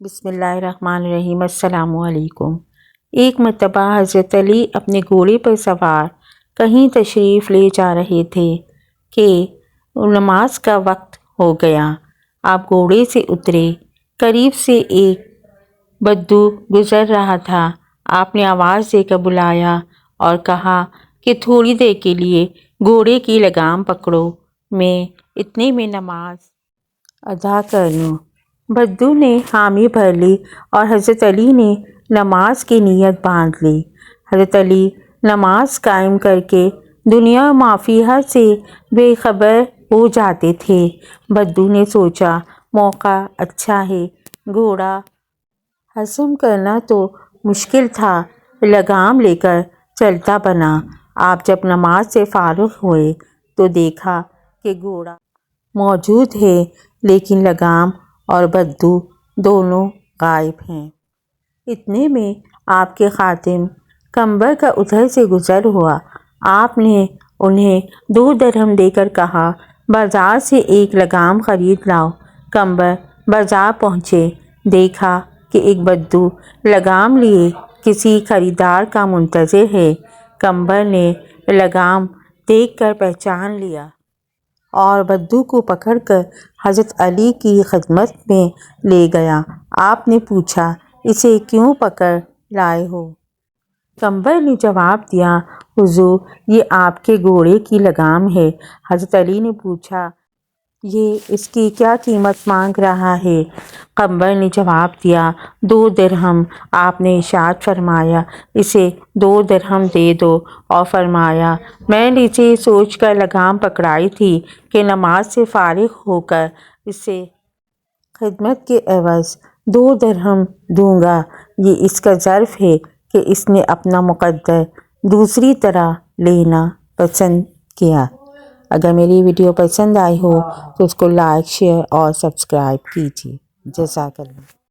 بسم اللہ الرحمن الرحیم۔ السلام علیکم۔ ایک مرتبہ حضرت علی اپنے گھوڑے پر سوار کہیں تشریف لے جا رہے تھے کہ نماز کا وقت ہو گیا۔ آپ گھوڑے سے اترے، قریب سے ایک بدو گزر رہا تھا۔ آپ نے آواز دے کر بلایا اور کہا کہ تھوڑی دیر کے لیے گھوڑے کی لگام پکڑو، میں اتنے میں نماز ادا کر لوں۔ بدو نے حامی بھر لی اور حضرت علی نے نماز کی نیت باندھ لی۔ حضرت علی نماز قائم کر کے دنیا و ما فیہا سے بے خبر ہو جاتے تھے۔ بدو نے سوچا موقع اچھا ہے، گھوڑا ہضم کرنا تو مشکل تھا، لگام لے کر چلتا بنا۔ آپ جب نماز سے فارغ ہوئے تو دیکھا کہ گھوڑا موجود ہے لیکن لگام اور بدو دونوں غائب ہیں۔ اتنے میں آپ کے خادم قمبر کا ادھر سے گزر ہوا۔ آپ نے انہیں 2 درہم دے کر کہا بازار سے ایک لگام خرید لاؤ۔ قمبر بازار پہنچے، دیکھا کہ ایک بدو لگام لیے کسی خریدار کا منتظر ہے۔ قمبر نے لگام دیکھ کر پہچان لیا اور بدو کو پکڑ کر حضرت علی کی خدمت میں لے گیا۔ آپ نے پوچھا اسے کیوں پکڑ لائے ہو؟ قمبر نے جواب دیا حضور یہ آپ کے گھوڑے کی لگام ہے۔ حضرت علی نے پوچھا یہ اس کی کیا قیمت مانگ رہا ہے؟ قمبر نے جواب دیا 2 درہم۔ آپ نے ارشاد فرمایا اسے 2 درہم دے دو اور فرمایا میں نے اسے سوچ کر لگام پکڑائی تھی کہ نماز سے فارغ ہو کر اسے خدمت کے عوض 2 درہم دوں گا۔ یہ اس کا ظرف ہے کہ اس نے اپنا مقدر دوسری طرح لینا پسند کیا۔ اگر میری ویڈیو پسند آئی ہو تو اس کو لائک، شیئر اور سبسکرائب کیجیے۔ جزاک اللہ۔